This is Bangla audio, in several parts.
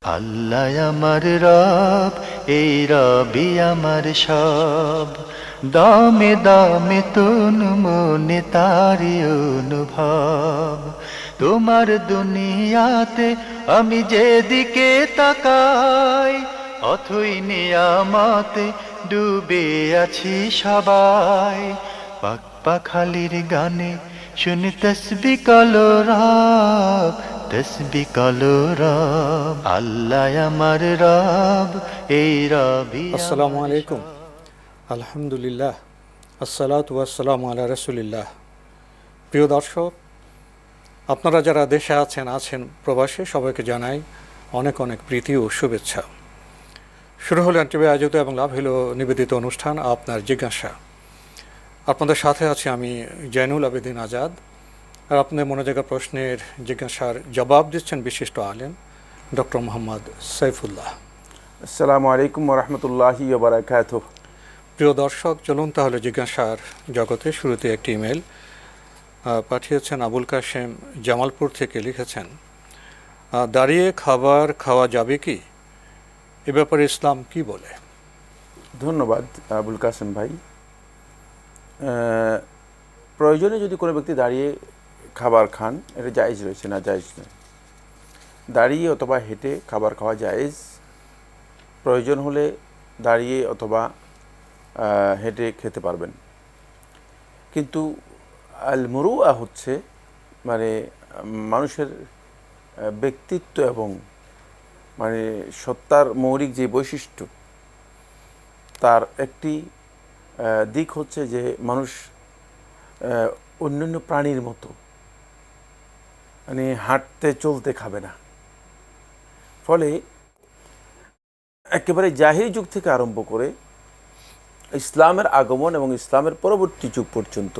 আল্লাহ আমার রব, এই রবি আমার সব। দামে দামে তুন মনে তারি অনুভব। তোমার দুনিয়াতে আমি যেদিকে তাকাই, অথই নিয়ামতে ডুবে আছি সবাই। পাক পাখালির গানে শুনি তসবি কলরব, তসবি কলরব। আল্লাহ আমার রব, এই রবি আসসালামু আমার আলাইকুম। সব। আলহামদুলিল্লাহ, আসসালাতু ওয়াসসালামু আলা রাসূলিল্লাহ। প্রিয় দর্শক, আপনারা যারা দেশে আছেন প্রবাসে, সবাইকে জানাই অনেক অনেক প্রীতি ও শুভেচ্ছা। শুরু হলো এনটিভি আয়োজিত এবং লাভ হলো নিবেদিত অনুষ্ঠান আপনার জিজ্ঞাসা। আপনাদের সাথে আছি আমি জয়নুল আবেদিন আজাদ। আর আপনাদের মনে জায়গা প্রশ্নের জিজ্ঞাসার জবাব দিচ্ছেন বিশিষ্ট আলেম ডক্টর মোহাম্মদ সাইফুল্লাহ। আসসালামু আলাইকুম ওরহমতুল্লাহি ওবরাকাতুহ। প্রিয় দর্শক, চলুন তাহলে জিজ্ঞাসার জগতে শুরুতে একটি ইমেল পাঠিয়েছেন আবুল কাশেম জামালপুর থেকে। লিখেছেন, দাঁড়িয়ে খাবার খাওয়া যাবে কি, এ ব্যাপারে ইসলাম কি বলে? ধন্যবাদ আবুল কাসেম ভাই। প্রয়োজনে যদি কোনো ব্যক্তি দাঁড়িয়ে খাবার খান, এটা জায়েজ রয়েছে, না জায়েজ নয়। দাঁড়িয়ে অথবা হেঁটে খাবার খাওয়া জায়েজ। প্রয়োজন হলে দাঁড়িয়ে অথবা হেঁটে খেতে পারবেন। কিন্তু আল মুরুআ হচ্ছে মানে মানুষের ব্যক্তিত্ব এবং মানে সত্তার মৌলিক যে বৈশিষ্ট্য, তার একটি দিক হচ্ছে যে মানুষ অন্যান্য প্রাণীর মতো মানে হাঁটতে চলতে খাবে না। ফলে একেবারে জাহিরি যুগ থেকে আরম্ভ করে ইসলামের আগমন এবং ইসলামের পরবর্তী যুগ পর্যন্ত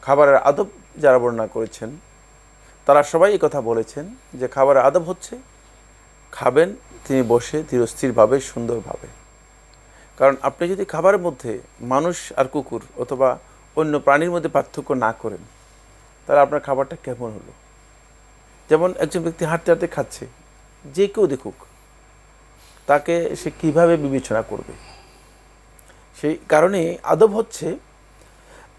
খাবারের আদব যারা বর্ণনা করেছেন, তারা সবাই এই কথা বলেছেন যে খাবারের আদব হচ্ছে খাবেন তিনি বসে ধীরস্থিরভাবে, সুন্দরভাবে। কারণ আপনি যদি খাবারের মধ্যে মানুষ আর কুকুর অথবা অন্য প্রাণীর মধ্যে পার্থক্য না করেন, তাহলে আপনার খাবারটা কেমন হলো? যেমন একজন ব্যক্তি হাঁটতে হাঁটতে খাচ্ছে, যে কেউ দেখুক তাকে সে কিভাবে বিবেচনা করবে? সেই কারণে আদব হচ্ছে,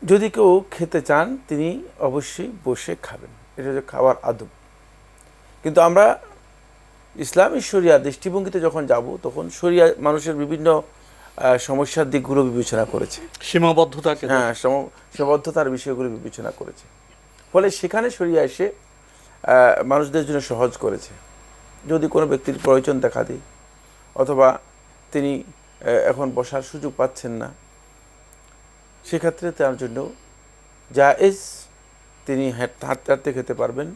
যদি কেউ খেতে চান তিনি অবশ্যই বসে খাবেন, এটা হচ্ছে খাওয়ার আদব। কিন্তু আমরা ইসলামী শরিয়া দৃষ্টিভঙ্গিতে যখন যাব, তখন শরিয়া মানুষের বিভিন্ন সমস্যার দিকগুলো বিবেচনা করেছে, সীমাবদ্ধতাকে হ্যাঁ, সীমাবদ্ধতার বিষয়গুলো বিবেচনা করেছে। ফলে সেখানে শরিয়া এসে মানুষদের জন্য সহজ করেছে। যদি কোনো ব্যক্তির প্রয়োজন দেখা দেয় অথবা তিনি এখন বসার সুযোগ পাচ্ছেন না, সেক্ষেত্রে তার জন্য জায়েজ, তিনি হাঁটতে হাঁটতে খেতে পারবেন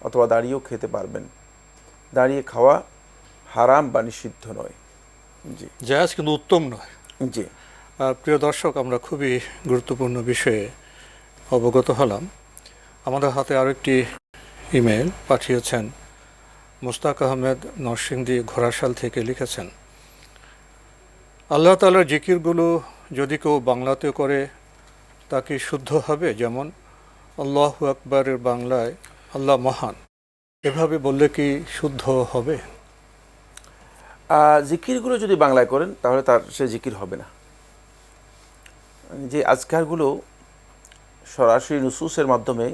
অথবা দাঁড়িয়েও খেতে পারবেন। দাঁড়িয়ে খাওয়া হারাম বা নিষিদ্ধ নয়। জি জায়েজ, কিন্তু উত্তম নয়। জি প্রিয় দর্শক, আমরা খুবই গুরুত্বপূর্ণ বিষয়ে অবগত হলাম। আমাদের হাতে আরেকটি ইমেল পাঠিয়েছেন মুস্তাক আহমেদ নরসিংদী ঘোড়াশাল থেকে। লিখেছেন, আল্লাহ তাআলার জিকিরগুলো যদি কেউ বাংলাতে করে তা কি শুদ্ধ হবে? যেমন আল্লাহু আকবরের বাংলায় আল্লাহ মহান, এভাবে বললে কি শুদ্ধ হবে? জিকিরগুলো যদি বাংলায় করেন তাহলে তার সে জিকির হবে না। যে আজকারগুলো সরাসরি নুসুসের মাধ্যমে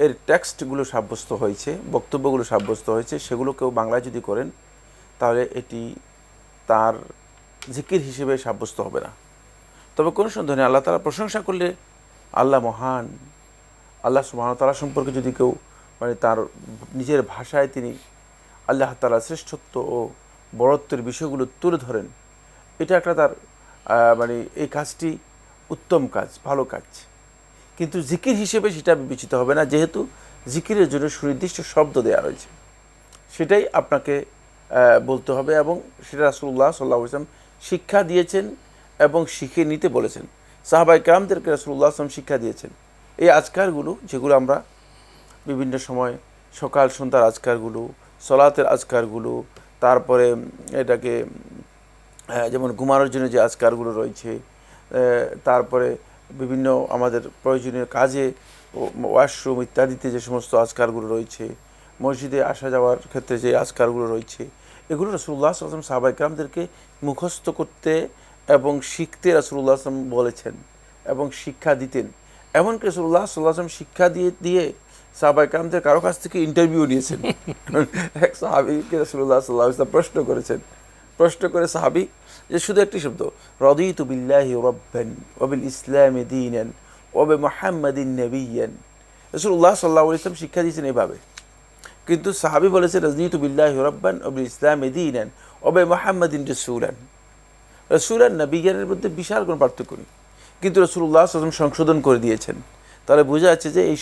এর টেক্সটগুলো সাব্যস্ত হয়েছে, বক্তব্যগুলো সাব্যস্ত হয়েছে, সেগুলো কেউ বাংলায় যদি করেন তাহলে এটি তার জিকির হিসেবে সাব্যস্ত হবে না। তবে কোনো সন্দেহ নেই, আল্লাহ তাআলা প্রশংসা করলে আল্লাহ মহান, আল্লাহ সুবহানাহু ওয়া তাআলা সম্পর্কে যদি কেউ মানে তার নিজের ভাষায় তিনি আল্লাহ তাআলার শ্রেষ্ঠত্ব ও বড়ত্বের বিষয়গুলো তুলে ধরেন, এটা একটা তার মানে এই কাজটি উত্তম কাজ, ভালো কাজ। কিন্তু জিকির হিসেবে সেটা বিবেচিত হবে না, যেহেতু জিকিরের জন্য সুনির্দিষ্ট শব্দ দেওয়া রয়েছে, সেটাই আপনাকে বলতে হবে। এবং সেটা রাসূলুল্লাহ সাল্লাল্লাহু আলাইহি ওয়াসাল্লাম শিক্ষা দিয়েছেন এবং শিখে নিতে বলেছেন। সাহাবায়ে কেরামদেরকে রাসূলুল্লাহ সাল্লাল্লাহু আলাইহি ওয়াসাল্লাম শিক্ষা দিয়েছেন। এই আজকারগুলো যেগুলো আমরা বিভিন্ন সময় সকাল সন্ধ্যার আজকারগুলো, সলাতের আজকারগুলো, তারপরে এটাকে যেমন ঘুমানোর জন্য যে আজকারগুলো রয়েছে, তারপরে বিভিন্ন আমাদের প্রয়োজনীয় কাজে, ওয়াশরুম ইত্যাদিতে যে সমস্ত আজকারগুলো রয়েছে, মসজিদে আসা যাওয়ার ক্ষেত্রে যে আজকারগুলো রয়েছে, এগুলো রাসূলুল্লাহ সাল্লাল্লাহু আলাইহি ওয়াসাল্লাম সাহাবায়ে কেরামদেরকে মুখস্থ করতে এবং শিখতে রাসূলুল্লাহ সাল্লাল্লাহু আলাইহি ওয়াসাল্লাম বলেছেন এবং শিক্ষা দিতেন। এমনকি রাসূলুল্লাহ সাল্লাল্লাহু আলাইহি ওয়াসাল্লাম শিক্ষা দিয়ে সাহাবায়ে কেরামদের কারো কাছ থেকে ইন্টারভিউ নিয়েছেন। এক সাহাবীকে রাসূলুল্লাহ সাল্লাল্লাহু আলাইহি ওয়াসাল্লাম প্রশ্ন করেছেন। প্রশ্ন করে সাহাবী যে শুধু একটি শব্দ, রাদিতু বিল্লাহি রাব্বান ওয়া বিল ইসলামি দীনান ওয়া বিমুহাম্মাদিন নাবিয়্যান। রাসূলুল্লাহ সাল্লাল্লাহু আলাইহি ওয়াসাল্লাম শিক্ষা দিয়েছেন এইভাবে, কিন্তু সাহাবী বলেছে রাদিতু বিল্লাহি রাব্বান ওয়া বিল ইসলামি দীনান ওয়া বিমুহাম্মাদিন রাসূলান। রাসূলান নাবিয়্যানের মধ্যে বিশাল কোনো পার্থক্য নেই, কিন্তু রাসূলুল্লাহ সাল্লাল্লাহু আলাইহি ওয়াসাল্লাম সংশোধন করে দিয়েছেন। তাহলে বোঝা যাচ্ছে যে এই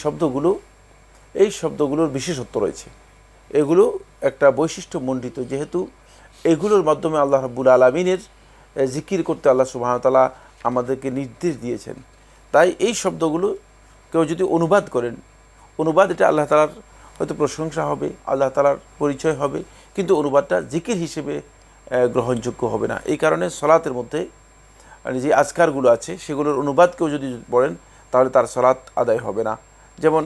শব্দগুলোর বিশেষত্ব রয়েছে, এগুলো একটা বৈশিষ্ট্য মণ্ডিত, যেহেতু এগুলোর মাধ্যমে আল্লাহ রাব্বুল আলামিনের জিকির করতে আল্লাহ সুবহানাহু ওয়া তাআলা আমাদেরকে নির্দেশ দিয়েছেন। তাই এই শব্দগুলো কেউ যদি অনুবাদ করেন, অনুবাদ এটা আল্লাহ তাআলার হয়তো প্রশংসা হবে, আল্লাহ তাআলার পরিচয় হবে, কিন্তু অনুবাদটা জিকির হিসেবে গ্রহণযোগ্য হবে না। এই কারণে সলাতের মধ্যে যে আজকারগুলো আছে সেগুলোর অনুবাদ কেউ যদি পড়েন তাহলে তার সলাত আদায় হবে না। যেমন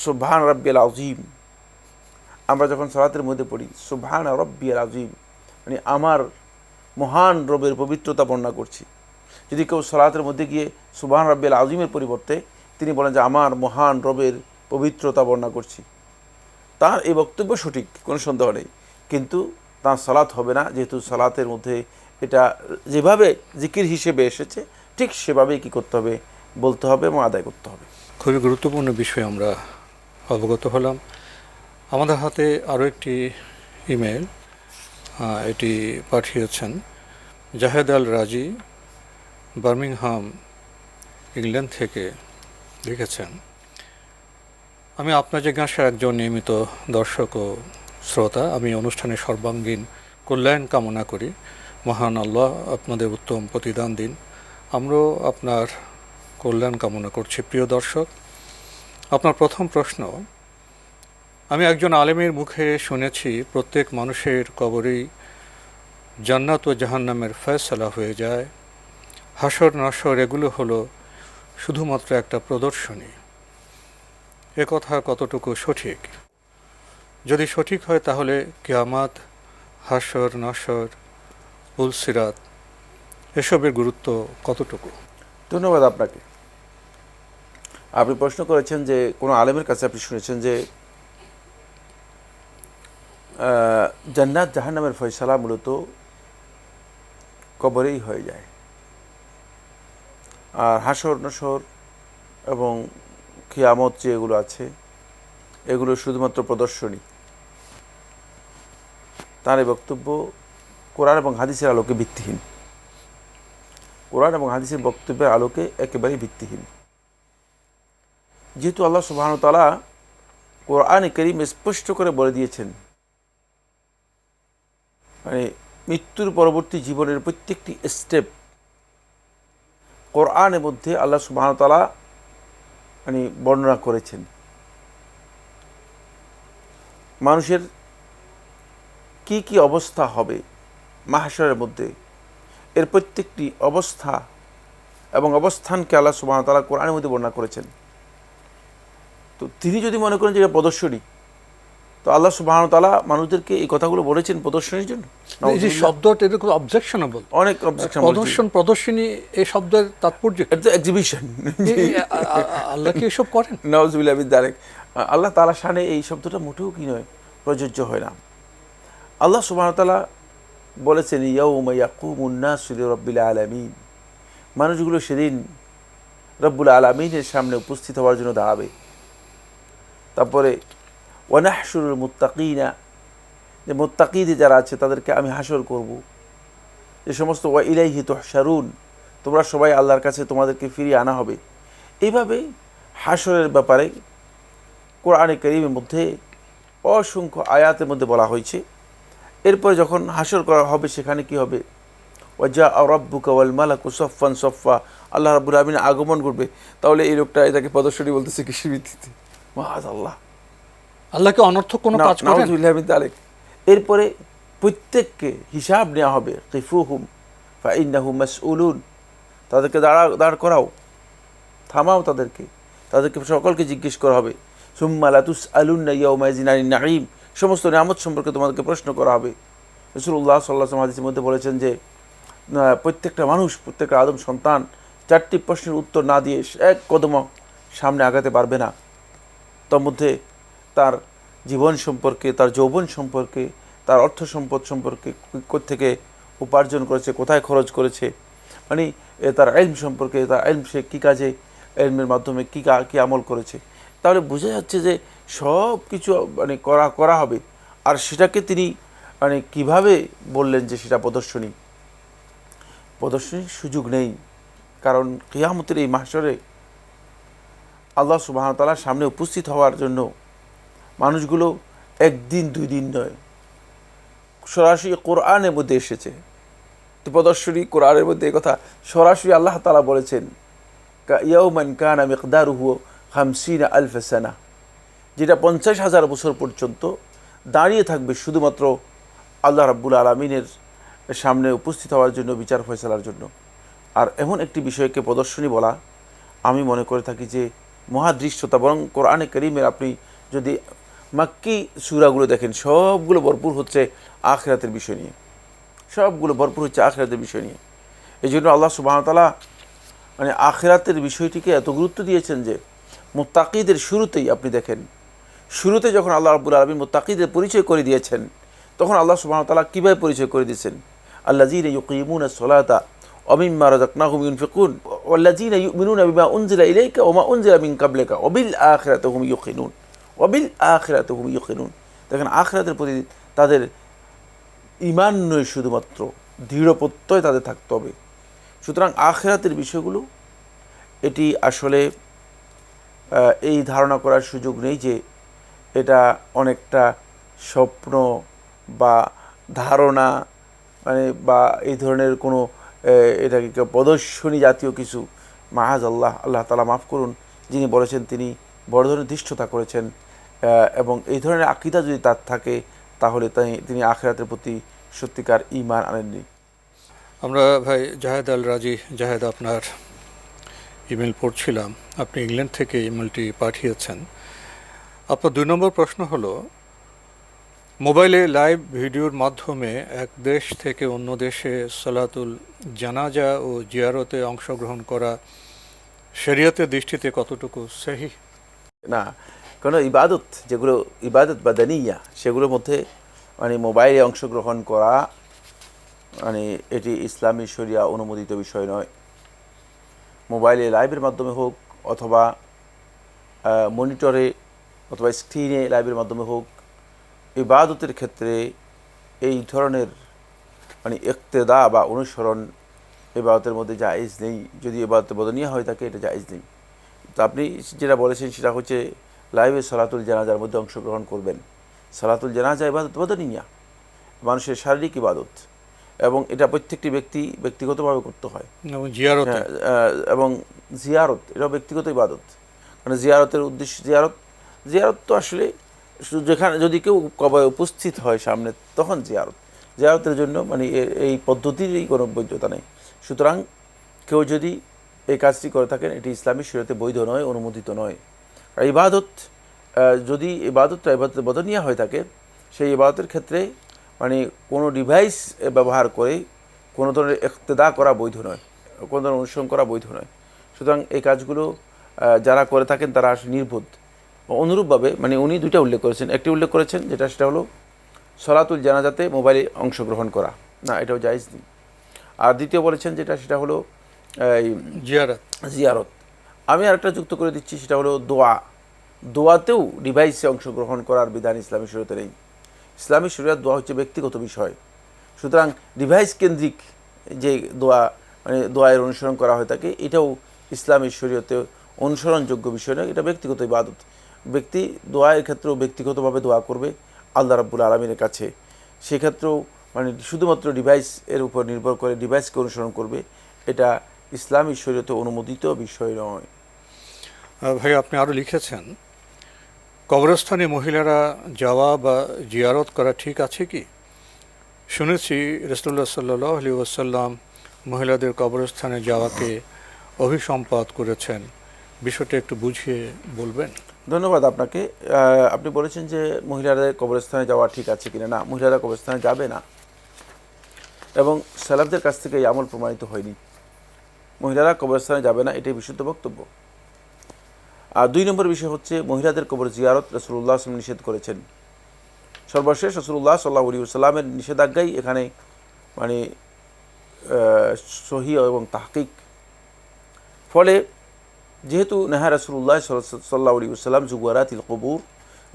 সুবহান রাব্বিয়াল আযীম, আমরা যখন সলাতের মধ্যে পড়ি সুবহান রাব্বিয়াল আযীম, মানে আমার মহান রবের পবিত্রতা বর্ণনা করছি। যদি কেউ সলাতের মধ্যে গিয়ে সুবহান রাব্বিয়াল আযীমের পরিবর্তে তিনি বলেন যে আমার মহান রবের পবিত্রতা বর্ণনা করছি, তার এই বক্তব্য সঠিক, কোনো সন্দেহ নেই, কিন্তু তার সালাত হবে না, যেহেতু সালাতের মধ্যে এটা যেভাবে জিকির হিসেবে এসেছে ঠিক সেভাবেই কী করতে হবে, বলতে হবে এবং আদায় করতে হবে। খুবই গুরুত্বপূর্ণ বিষয় আমরা অবগত হলাম। আমাদের হাতে আরও একটি ইমেল, এটি পাঠিয়েছেন জাহেদ আল রাজি, বার্মিংহাম, ইংল্যান্ড থেকে লিখেছেন, আমি আপনার জিজ্ঞাসার একজন নিয়মিত দর্শক ও শ্রোতা। আমি অনুষ্ঠানের সর্বাঙ্গীন কল্যাণ কামনা করি। মহান আল্লাহ আপনাদের উত্তম প্রতিদান দিন। আমরাও আপনার কল্যাণ কামনা করছি। প্রিয় দর্শক, আপনার প্রথম প্রশ্ন, আমি একজন আলেমের মুখে শুনেছি প্রত্যেক মানুষের কবরেই জান্নাত ও জাহান্নামের ফয়সালা হয়ে যায়। হাসর নাসর এগুলো হলো শুধুমাত্র একটা প্রদর্শনী। এ কথা কতটুকু সঠিক? যদি সঠিক হয় তাহলে কিয়ামত, হাসর নাসর, পুলসিরাত এসবের গুরুত্ব কতটুকু? ধন্যবাদ আপনাকে। আপনি প্রশ্ন করেছেন যে কোনো আলেমের কাছে আপনি শুনেছেন যে জান্নাত জাহান্নামের ফয়সালা মূলত কবরেই হয়ে যায়, আর হাসর নাসর এবং কিয়ামত যেগুলো আছে এগুলো শুধুমাত্র প্রদর্শনী। তার এই বক্তব্য কোরআন এবং হাদিসের আলোকে ভিত্তিহীন। কোরআন এবং হাদিসের বক্তব্যের আলোকে একেবারেই ভিত্তিহীন। যেহেতু আল্লাহ সুবহানাহু ওয়া তাআলা কোরআনে কারীম স্পষ্ট করে বলে দিয়েছেন, মানে মৃত্যুর পরবর্তী জীবনের প্রত্যেকটি স্টেপ কোরআনের মধ্যে আল্লাহ সুবহানাহু ওয়া তাআলা মানে বর্ণনা করেছেন। মানুষের কি কি অবস্থা হবে মাহশরের মধ্যে, এর প্রত্যেকটি অবস্থা এবং অবস্থানকে আল্লাহ সুবহানাহু ওয়া তাআলা কোরআনের মধ্যে বর্ণনা করেছেন। তো তিনি যদি মনে করেন যে এটা প্রদর্শনী, তো আল্লাহ সুবহানাহু ওয়া তাআলা মানুষদেরকে এই কথাগুলো বলেছেন প্রদর্শনীর জন্য। এই যে শব্দটা এটা খুব অবজেকশনেবল, অনেক অবজেকশন। প্রদর্শনী এই শব্দের তাৎপর্য এটা এক্সিবিশন। আল্লাহ কি এসব করেন? নাউযুবিল্লাহি মিন যালিক। আল্লাহ তাআলার শানে এই শব্দটা মোটেও কি নয়, প্রযোজ্য হয় না। আল্লাহ সুবহানাহু ওয়া তাআলা বলেছেন ইয়াউমা ইয়াকুমুন নাসু লিরাব্বিল আলামিন, মানুষগুলো সেদিন রব্বুল আলামিনের সামনে উপস্থিত হওয়ার জন্য দাঁড়াবে। তারপরে ওয়া নাহশুরুল মুত্তাকিনা, যে মুত্তাকিদের যারা আছে তাদেরকে আমি হাসর করব। যে সমস্ত ওয়া ইলাইহি তুহশারুন, তোমরা সবাই আল্লাহর কাছে তোমাদেরকে ফিরিয়ে আনা হবে। এইভাবে হাসরের ব্যাপারে কোরআনে কারীমের মধ্যে অসংখ্য আয়াতের মধ্যে বলা হয়েছে। এরপরে যখন হাসর করা হবে সেখানে কি হবে, ওয়াজা রাব্বুকা ওয়াল মালাকু সাফফান সাফফা, আল্লাহ রাব্বুল আলামিন আগমন করবে। তাহলে এই লোকটা এটাকে প্রদর্শনী বলতেছে কিসের ভিত্তিতে? মাআযাল্লাহ, আল্লাহকে অনর্থক কোনো কাজ করেন? নাউযুবিল্লাহি মিন যালিক। এরপরে প্রত্যেককে হিসাব নেওয়া হবে। কিফুহুম ফাইন্নাহুম মাসউলুন, তাদেরকে দাঁড় করাও, থামাও তাদেরকে সকলকে জিজ্ঞেস করা হবে। সুম্মা লাতুসআলুন্না ইয়াওমাইযিন আনিন নাঈম, সমস্ত নিয়ামত সম্পর্কে তোমাদেরকে প্রশ্ন করা হবে। রাসূলুল্লাহ সাল্লাল্লাহু আলাইহি ওয়াসাল্লাম হাদিসের মধ্যে বলেছেন যে প্রত্যেকটা মানুষ, প্রত্যেকটা আদম সন্তান 4টি প্রশ্নের উত্তর না দিয়ে এক কদমও সামনে আগাতে পারবে না। তার মধ্যে তার জীবন সম্পর্কে, তার যৌবন সম্পর্কে, তার অর্থ সম্পদ সম্পর্কে, কোত্থেকে উপার্জন করেছে, কোথায় খরচ করেছে, মানে তার ইলম সম্পর্কে, তার ইলম সে কী কাজে, ইলমের মাধ্যমে কী আমল করেছে। তাহলে বোঝা যাচ্ছে যে সব কিছু মানে করা হবে। আর সেটাকে তিনি মানে কিভাবে বললেন যে সেটা প্রদর্শনীর সুযোগ নেই, কারণ কিয়ামতের এই মাহশরে আল্লাহ সুবহানাহু ওয়া তাআলার সামনে উপস্থিত হওয়ার জন্য মানুষগুলো একদিন 2 দিন নয়, সরাসরি কোরআনের মধ্যে এসেছে। তো প্রদর্শনী কোরআনের মধ্যে এই কথা সরাসরি আল্লাহ তাআলা বলেছেন, ইয়াউমান কানা মিকদারুহু 50,000 সানা, যেটা 50,000 বছর পর্যন্ত দাঁড়িয়ে থাকবে শুধুমাত্র আল্লাহ রাব্বুল আলামিনের সামনে উপস্থিত হওয়ার জন্য, বিচার ফয়সালার জন্য। আর এমন একটি বিষয়কে প্রদর্শনী বলা আমি মনে করে থাকি যে মহাদৃশ্যতা। বরং কোরআনে কারীমের আপনি যদি মাক্কি সূরাগুলো দেখেন, সবগুলো ভরপুর হচ্ছে আখিরাতের বিষয় নিয়ে, সবগুলো ভরপুর হচ্ছে আখিরাতের বিষয় নিয়ে। এই জন্য আল্লাহ সুবহানাহু ওয়া তাআলা মানে আখিরাতের বিষয়টিকে এত গুরুত্ব দিয়েছেন যে মুত্তাকিদের শুরুতেই আপনি দেখেন, শুরুতে যখন আল্লাহ রাব্বুল আলামিন মুত্তাকিদের পরিচয় করে দিয়েছেন, তখন আল্লাহ সুবহানাহু ওয়া তাআলা কীভাবে পরিচয় করে দিয়েছেন? আল্লাযীনা ইউকিমুনাস সালাতা ওয়া মিম্মা রাযাকনাহুম ইউনফিকুন ওয়াল্লাযীনা ইউমিনুনা বিমা উনজিলা ইলাইকা ওয়া মা উনজিলা মিন ক্বাবলিকা ওয়া বিল আখিরাতি হুম ইউকিনুন ওয়া বিল আখিরাতি হুম ইউকিনুন। দেখেন, আখিরাতের প্রতি তাদের ঈমান নয়, শুধুমাত্র দৃঢ় প্রত্যয় তাদের থাকতে হবে। সুতরাং আখিরাতের বিষয়গুলো এটি আসলে এই ধারণা করার সুযোগ নেই যে এটা অনেকটা স্বপ্ন বা ধারণা, মানে বা এই ধরনের কোনো এটাকে প্রদর্শনী জাতীয় কিছু। মাআযাল্লাহ, আল্লাহ তাআলা মাফ করুন, যিনি বলেছেন তিনি বড় ধরনের ধৃষ্টতা করেছেন, এবং এই ধরনের আকীদা যদি তার থাকে তাহলে তিনি আখিরাতের প্রতি সত্যিকার ঈমান আনেননি। আমরা ভাই জাহেদ আল রাজি, জাহেদ, আপনার ইমেল পড়ছিলাম, আপনি ইংল্যান্ড থেকে ইমেলটি পাঠিয়েছেন। আপনার 2 নম্বর প্রশ্ন হলো, মোবাইলে লাইভ ভিডিওর মাধ্যমে এক দেশ থেকে অন্য দেশে সালাতুল জানাজা ও জিয়ারতে অংশগ্রহণ করা শরীয়তের দৃষ্টিতে কতটুকু সহিহ? না, কোনো ইবাদত, যেগুলো ইবাদত বাদানিয়া, সেগুলোর মধ্যে মানে মোবাইলে অংশগ্রহণ করা মানে এটি ইসলামী শরিয়া অনুমোদিত বিষয় নয়। মোবাইলে লাইভের মাধ্যমে হোক, অথবা মনিটরে অথবা স্ক্রিনে লাইভের মাধ্যমে হোক, ইবাদতের ক্ষেত্রে এই ধরনের মানে ইক্তেদা বা অনুসরণ ইবাদতের মধ্যে জায়েজ নেই। যদি ইবাদত বদনিয়া হয়ে থাকে, এটা জায়েজ নেই। তো আপনি যেটা বলেছেন সেটা হচ্ছে লাইভে সালাতুল জানাজার মধ্যে অংশগ্রহণ করবেন। সালাতুল জানাজা ইবাদত বদনিয়া, মানুষের শারীরিক ইবাদত, এবং এটা প্রত্যেকটি ব্যক্তিগতভাবে করতে হয়। এবং জিয়ারত এটাও ব্যক্তিগত ইবাদত। মানে জিয়ারতের উদ্দেশ্য, জিয়ারত তো আসলে যেখানে যদি কেউ কবরে উপস্থিত হয় সামনে, তখন জিয়ারতের জন্য মানে এই পদ্ধতিরই কোনো বৈধতা নেই। সুতরাং কেউ যদি এই কাজটি করে থাকেন, এটি ইসলামী শরীয়তে বৈধ নয়, অনুমোদিত নয়। আর ইবাদত, যদি ইবাদতটা ইবাদত বদনিয়া হয়ে থাকে, সেই ইবাদতের ক্ষেত্রে মানে কোনো ডিভাইস ব্যবহার করে কোনো ধরনের ইক্তেদা করা বৈধ নয়, কোনো ধরনের অনুসরণ করা বৈধ নয়। সুতরাং এই কাজগুলো যারা করে থাকেন তারা আসলে নির্বোধ। অনুরূপভাবে মানে উনি 2টা উল্লেখ করেছেন। একটি উল্লেখ করেছেন সেটা হলো সালাতুল জানাজাতে মোবাইলে অংশগ্রহণ করা, না, এটাও জায়েজ নেই। আর দ্বিতীয় বলেছেন সেটা হলো জিয়ারত। আমি আরেকটা যুক্ত করে দিচ্ছি, সেটা হলো দোয়াতেও ডিভাইসে অংশগ্রহণ করার বিধান ইসলামী শরীয়তে নেই। ইসলামী শরীয়ত দোয়া হচ্ছে ব্যক্তিগত বিষয়। সুতরাং ডিভাইস কেন্দ্রিক যে মানে দোয়ায়ের অনুসরণ করা হয়ে থাকে, এটাও ইসলামী শরীয়তে অনুসরণযোগ্য বিষয় নয়, এটা ব্যক্তিগত ইবাদত। ব্যক্তি দোয়ার ক্ষেত্রেও ব্যক্তিগতভাবে দোয়া করবে আল্লাহ রাব্বুল আলামিনের কাছে। সেক্ষেত্রেও মানে শুধুমাত্র ডিভাইস এর উপর নির্ভর করে ডিভাইসকে অনুসরণ করবে, এটা ইসলামী শরীয়তে অনুমোদিত বিষয় নয়। ভাই, আপনি আরও লিখেছেন, কবরস্থানে মহিলারা যাওয়া বা জিয়ারত করা ঠিক আছে কি? শুনেছি রাসূলুল্লাহ সাল্লাল্লাহু আলাইহি ওয়াসাল্লাম মহিলাদের কবরস্থানে যাওয়াকে অভিসম্পাত করেছেন। বিষয়টা একটু বুঝিয়ে বলবেন? ধন্যবাদ আপনাকে। আপনি বলেছেন যে মহিলাদের কবরস্থানে যাওয়া ঠিক আছে কিনা। না, মহিলারা কবরস্থানে যাবে না, এবং সালাফদের কাছ থেকে এই আমল প্রমাণিত হয়নি। মহিলারা কবরস্থানে যাবে না, এটাই বিশুদ্ধ বক্তব্য। আর 2 নম্বর বিষয় হচ্ছে মহিলাদের কবর জিয়ারত রাসূলুল্লাহ সাল্লাল্লাহু আলাইহি ওয়াসাল্লাম নিষেধ করেছেন। সর্বশেষ রাসূলুল্লাহ সাল্লাল্লাহু আলাইহি ওয়াসাল্লামের নিষেধাজ্ঞাই এখানে মানে সহিহ এবং তাহকিক। ফলে যেহেতু নেহা রাসূলুল্লাহ সাল্লাল্লাহু আলাইহি ওয়াসাল্লাম যুগওয়ারাতিল কবুর,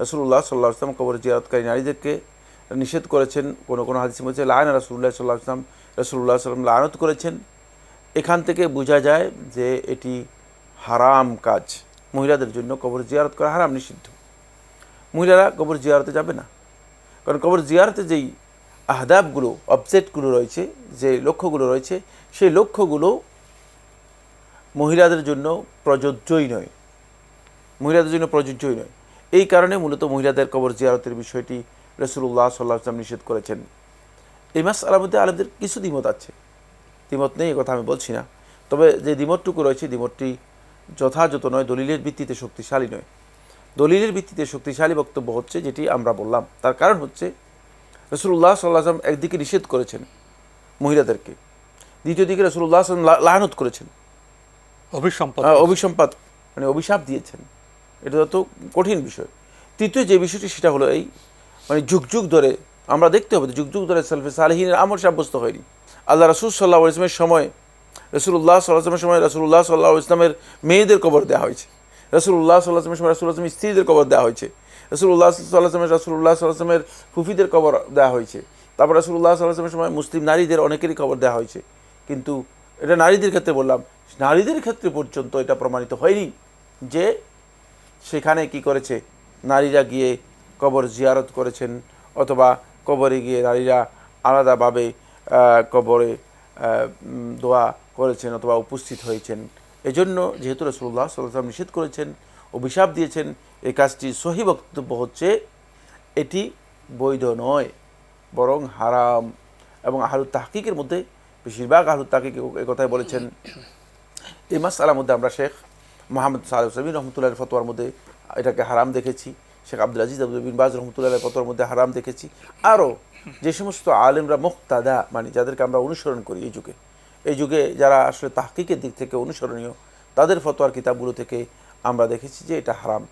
রাসূলুল্লাহ সাল্লাল্লাহু আলাইহি ওয়াসাল্লাম কবর জিয়ারতকারী নারীদেরকে নিষেধ করেছেন। কোনো হাদিসে বলছে লাআনা রাসূলুল্লাহ সাল্লাল্লাহু আলাইহি ওয়াসাল্লাম, রাসূলুল্লাহ সাল্লাল্লাহু আলাইহি ওয়াসাল্লাম লানত করেছেন। এখান থেকে বোঝা যায় যে এটি হারাম কাজ, মহিলাদের জন্য কবর জিয়ারত করা হারাম, নিষিদ্ধ। মহিলারা কবর জিয়ারতে যাবে না, কারণ কবর জিয়ারতে যেই আহদাবগুলো, অবজেক্টগুলো রয়েছে, যে লক্ষ্যগুলো রয়েছে, সেই লক্ষ্যগুলো মহিলাদের জন্য প্রযোজ্যই নয়, মহিলাদের জন্য প্রযোজ্যই নয়। এই কারণে মূলত মহিলাদের কবর জিয়ারতের বিষয়টি রাসূলুল্লাহ সাল্লাল্লাহু আলাইহি ওয়াসাল্লাম নিষেধ করেছেন। এই মাসআলার মধ্যে আলেমদের কিছু দ্বিমত আছে, দ্বিমত নেই এ কথা আমি বলছি না, তবে যে দ্বিমতটুকু রয়েছে দ্বিমতটি যথাযথ নয়, দলিলের ভিত্তিতে শক্তিশালী নয়। দলিলের ভিত্তিতে শক্তিশালী বক্তব্য হচ্ছে যেটি আমরা বললাম। তার কারণ হচ্ছে রাসূলুল্লাহ সাল্লাল্লাহু আলাইহি ওয়াসাল্লাম একদিকে নিষেধ করেছেন মহিলাদেরকে, দ্বিতীয় দিকে রাসূলুল্লাহ সাল্লাল্লাহু আলাইহি ওয়াসাল্লাম লানত করেছেন, অভিসম্পাত মানে অভিশাপ দিয়েছেন। এটা তো কঠিন বিষয়। তৃতীয় যে বিষয়টি সেটা হলো এই মানে যুগ যুগ ধরে আমরা দেখতে হবে, যুগ যুগ ধরে সালফে সালেহিনের আমল সাব্যস্ত হয়নি। আল্লাহ রাসূল সাল্লাল্লাহু আলাইহি ওয়াসাল্লামের সময়, রাসূলুল্লাহ সাল্লাল্লাহু আলাইহি ওয়াসাল্লামের সময় রাসূলুল্লাহ সাল্লাল্লাহু আলাইহি ওয়াসাল্লামের মেয়েদের কবর দেওয়া হয়েছে, রাসূলুল্লাহ সাল্লাল্লাহু আলাইহি ওয়াসাল্লামের সময় রাসূলুল্লাহ সাল্লাল্লাহু আলাইহি ওয়াসাল্লামের স্ত্রীদের কবর দেওয়া হয়েছে, রাসূলুল্লাহ সাল্লাল্লাহু আলাইহি ওয়াসাল্লামের রাসূলুল্লাহ সাল্লাল্লাহু আলাইহি ওয়াসাল্লামের ফুফিদের কবর দেওয়া হয়েছে। তারপর রাসূলুল্লাহ সাল্লাল্লাহু আলাইহি ওয়াসাল্লামের সময় মুসলিম নারীদের অনেকেরই কবর দেওয়া হয়েছে। কিন্তু এটা নারীদের ক্ষেত্রে বললাম, নারীদের ক্ষেত্রে পর্যন্ত এটা প্রমাণিত হয়নি যে সেখানে কি করেছে, নারীরা গিয়ে কবর জিয়ারত করেছেন, অথবা কবরে গিয়ে নারীরা আলাদাভাবে কবরে দোয়া করেছেন অথবা উপস্থিত হয়েছেন। এজন্য যেহেতু রাসূলুল্লাহ সাল্লাল্লাহু আলাইহি ওয়াসাল্লাম নিষেধ করেছেন, অভিশাপ দিয়েছেন, এই কাজটি সহি বক্তব্য হচ্ছে এটি বৈধ নয়, বরং হারাম। এবং আহলুত তাহকিকের মধ্যে বেশিরভাগ আহলুত তাহকিক এই কথাই বলেছেন। এই মাসআলার মধ্যে আমরা শেখ মুহাম্মদ সালেহ উসাইমিন রহমতুল্লাহের ফতোয়ার মধ্যে এটাকে হারাম দেখেছি, শেখ আব্দুল আজিজ বিন বাজ রহমতুল্লাহের ফতোয়ার মধ্যে হারাম দেখেছি। আরও যে সমস্ত আলেমরা মুক্তাদা মানে যাদেরকে আমরা অনুসরণ করি এই যুগে যারা আসলে তাহকিকের দিক থেকে অনুসরণীয়, তাদের ফতোয়ার কিতাবগুলো থেকে আমরা দেখেছি যে এটা হারাম।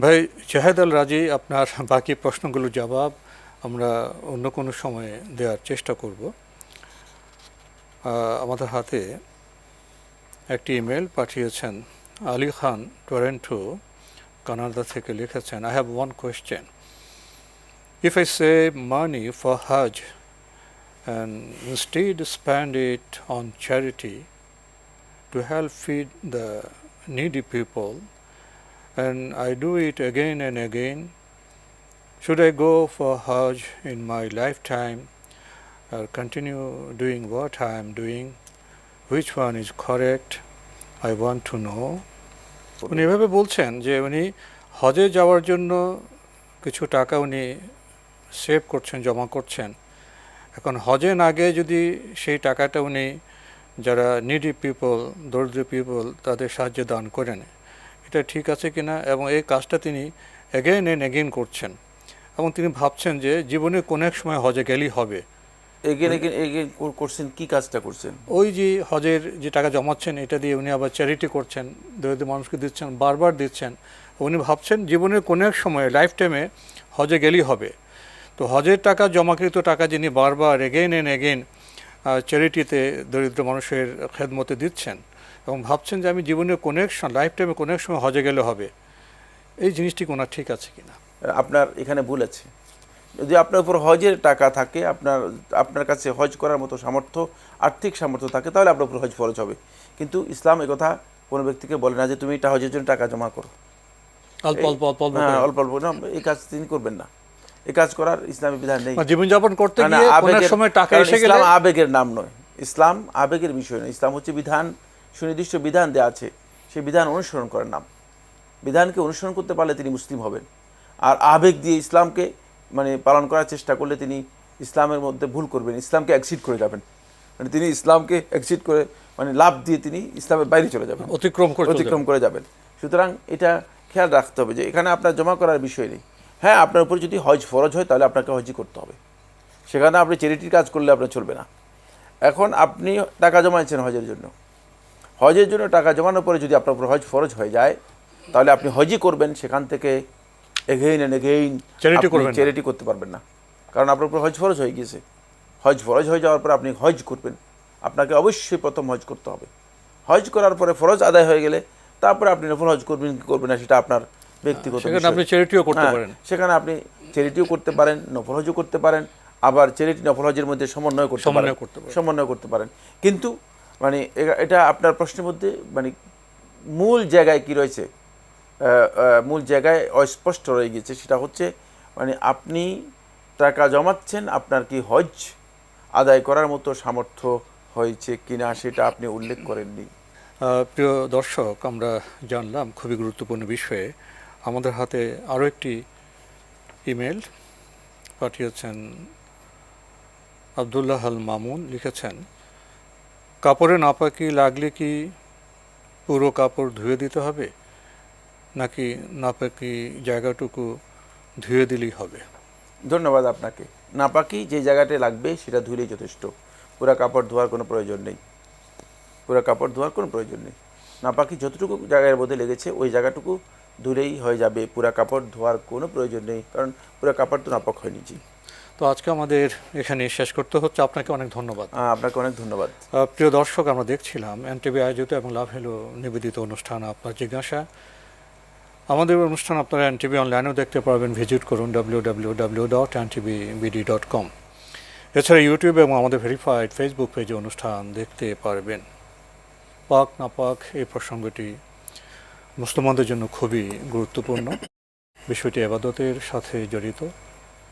ভাই জাহেদ আল রাজি, আপনার বাকি প্রশ্নগুলোর জবাব আমরা অন্য কোনো সময়ে দেওয়ার চেষ্টা করব। আমাদের হাতে একটি ইমেল পাঠিয়েছেন আলী খান, টরেন্টো, কানাডা থেকে লিখেছেন, I have one question. If I save money for Hajj and instead spend it on charity to help feed the needy people, and I do it again and again, should I go for Hajj in my lifetime or continue doing what I am doing? Which one is correct? I want to know. উনি এভাবে বলছেন যে উনি হজে যাওয়ার জন্য কিছু টাকা উনি সেভ করছেন, জমা করছেন। এখন হজে না গিয়ে যদি সেই টাকাটা উনি যারা নিডি পিপল, দরিদ্র পিপল, তাদের সাহায্যে দান করেন, এটা ঠিক আছে কিনা, এবং এই কাজটা তিনি এগেইন অ্যান্ড এগেইন করছেন, এবং তিনি ভাবছেন যে জীবনে কোনো এক সময় হজে গেলেই হবে। এগেন করছেন, কি কাজটা করছেন? ওই যে হজের যে টাকা জমাচ্ছেন, এটা দিয়ে উনি আবার চ্যারিটি করছেন, দরিদ্র মানুষকে দিচ্ছেন, বারবার দিচ্ছেন। উনি ভাবছেন জীবনের কোনো এক সময় লাইফ টাইমে হজে গেলেই হবে। তো হজের টাকা, জমাকৃত টাকা যিনি বারবার এগেইন অ্যান্ড এগেইন চ্যারিটিতে দরিদ্র মানুষের খেদমতে দিচ্ছেন, এবং ভাবছেন যে আমি জীবনের কোনো এক লাইফ টাইমে কোনো এক সময় হজে গেলে হবে, এই জিনিসটি ওনার ঠিক আছে কিনা? আপনার এখানে ভুল আছে। যদি আপনার উপর হজের টাকা থাকে, আপনার কাছে হজ করার মতো সামর্থ্য, আর্থিক সামর্থ্য থাকে, তাহলে আপনার উপর হজ ফরজ হবে। কিন্তু ইসলাম একথা কোনো ব্যক্তিকে বলে না যে তুমি এটা হজের জন্য টাকা জমা করো, অল্প অল্প না, এই কাজ তিনি করবেন না। এই কাজ করার ইসলামী বিধান নেই। জীবনযাপন করতে গিয়ে কোনো সময় টাকা এসে গেলে, ইসলাম আবেগের নাম নয়, ইসলাম আবেগের বিষয় নয়। ইসলাম হচ্ছে বিধান, সুনির্দিষ্ট বিধান দেওয়া আছে, সেই বিধান অনুসরণ করার নাম। বিধানকে অনুসরণ করতে পারলে তিনি মুসলিম হবেন। আর আবেগ দিয়ে ইসলামকে মানে পালন করার চেষ্টা করলে তিনি ইসলামের মধ্যে ভুল করবেন, ইসলামকে এক্সিড করে যাবেন। মানে তিনি ইসলামকে এক্সিড করে মানে লাভ দিয়ে তিনি ইসলামের বাইরে চলে যাবেন, অতিক্রম করে যাবেন। সুতরাং এটা খেয়াল রাখতে হবে যে এখানে আপনার জমা করার বিষয় নেই। হ্যাঁ, আপনার উপর যদি হজ ফরজ হয় তাহলে আপনাকে হজই করতে হবে, সেখানে আপনি চ্যারিটির কাজ করলে আপনার চলবে না। এখন আপনি টাকা জমাইছেন হজের জন্য, হজের জন্য টাকা জমানোর পরে যদি আপনার উপর হজ ফরজ হয়ে যায় তাহলে আপনি হজই করবেন, সেখান থেকে এগেইন অ্যান্ড এগেইন চ্যারিটি করতে পারবেন না, কারণ আপনার উপর হজ ফরজ হয়ে গিয়েছে। হজ ফরজ হয়ে যাওয়ার পর আপনি হজ করবেন, আপনাকে অবশ্যই প্রথম হজ করতে হবে। হজ করার পরে ফরজ আদায় হয়ে গেলে তারপরে আপনি নফল হজ করবেন কি করবেন না সেটা আপনার ব্যক্তিগত বিষয়। সেখানে আপনি চ্যারিটিও করতে পারেন, সেখানে আপনি চ্যারিটিও করতে পারেন, নফল হজও করতে পারেন, আবার চ্যারিটি নফল হজের মধ্যে সমন্বয় করতে পারেন। কিন্তু মানে এটা আপনার প্রশ্নের মধ্যে মানে মূল জায়গায় কি রয়েছে, মূল জায়গায় অস্পষ্ট রয়ে গেছে, সেটা হচ্ছে মানে আপনি টাকা জমাচ্ছেন, আপনার কি হজ আদায় করার মতো সামর্থ্য হয়েছে কিনা সেটা আপনি উল্লেখ করেননি। প্রিয় দর্শক, আমরা জানলাম খুবই গুরুত্বপূর্ণ বিষয়ে। আমাদের হাতে আরও একটি ইমেল পাঠিয়েছেন আবদুল্লাহ আল মামুন, লিখেছেন, কাপড়ে নাপাকি লাগলে কি পুরো কাপড় ধুয়ে দিতে হবে নাকি নাপাকি জায়গাটুকু ধুয়ে দিলেই হবে? ধন্যবাদ আপনাকে। নাপাকি যে জায়গাটা লাগবে সেটা ধুলেই যথেষ্ট, পুরো কাপড় ধোয়ার কোনো প্রয়োজন নেই, নাপাকি যতটুকু জায়গার মধ্যে লেগেছে ওই জায়গাটুকু ধুলেই হয়ে যাবে, পুরো কাপড় ধোয়ার কোনো প্রয়োজন নেই, কারণ পুরো কাপড় তো নাপাক হয়নি। জি, তো আজকে আমাদের এখানে শেষ করতে হচ্ছে। আপনাকে অনেক ধন্যবাদ। আপনাকে অনেক ধন্যবাদ। প্রিয় দর্শক, আমরা দেখছিলাম এনটিভি আয়োজিত এবং লাভ হ্যালো নিবেদিত অনুষ্ঠান আপনার জিজ্ঞাসা। আমাদের অনুষ্ঠান আপনারা এনটিভি অনলাইনেও দেখতে পারবেন, ভিজিট করুন www.ntvbd.com। এছাড়া ইউটিউব এবং আমাদের ভেরিফাইড ফেসবুক পেজে অনুষ্ঠান দেখতে পারবেন। পাক না পাক এই প্রসঙ্গটি মুসলমানদের জন্য খুবই গুরুত্বপূর্ণ, বিষয়টি ইবাদতের সাথে জড়িত।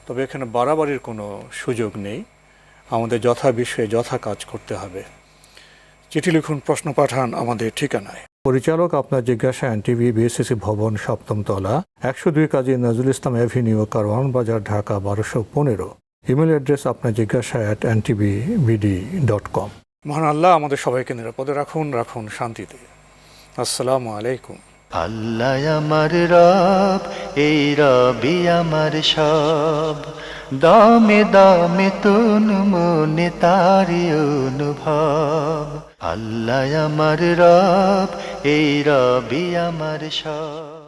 তবে এখানে বাড়াবাড়ির কোনো সুযোগ নেই, আমাদের যথা বিষয়ে যথা কাজ করতে হবে। চিঠি লিখুন, প্রশ্ন পাঠান আমাদের ঠিকানায়। পরিচালক আপনার জিজ্ঞাসা, এনটিভি, বিএসসিসি ভবন, 7ম তলা, 102 কাজী নজরুল ইসলাম অ্যাভিনিউ, কারওয়ান বাজার, ঢাকা 1215। ইমেল অ্যাড্রেস আপনার জিজ্ঞাসা @ntvbd.com। মহান আল্লাহ আমাদের সবাইকে নিরাপদে রাখুন, রাখুন শান্তিতে। আসসালামু আলাইকুম। আল্লাহ আমার রব, এই রবি আমার সব, দামে দামে তুন মনে তারি অনুভব। আল্লাহ আমার রব, এই রবি আমার সব।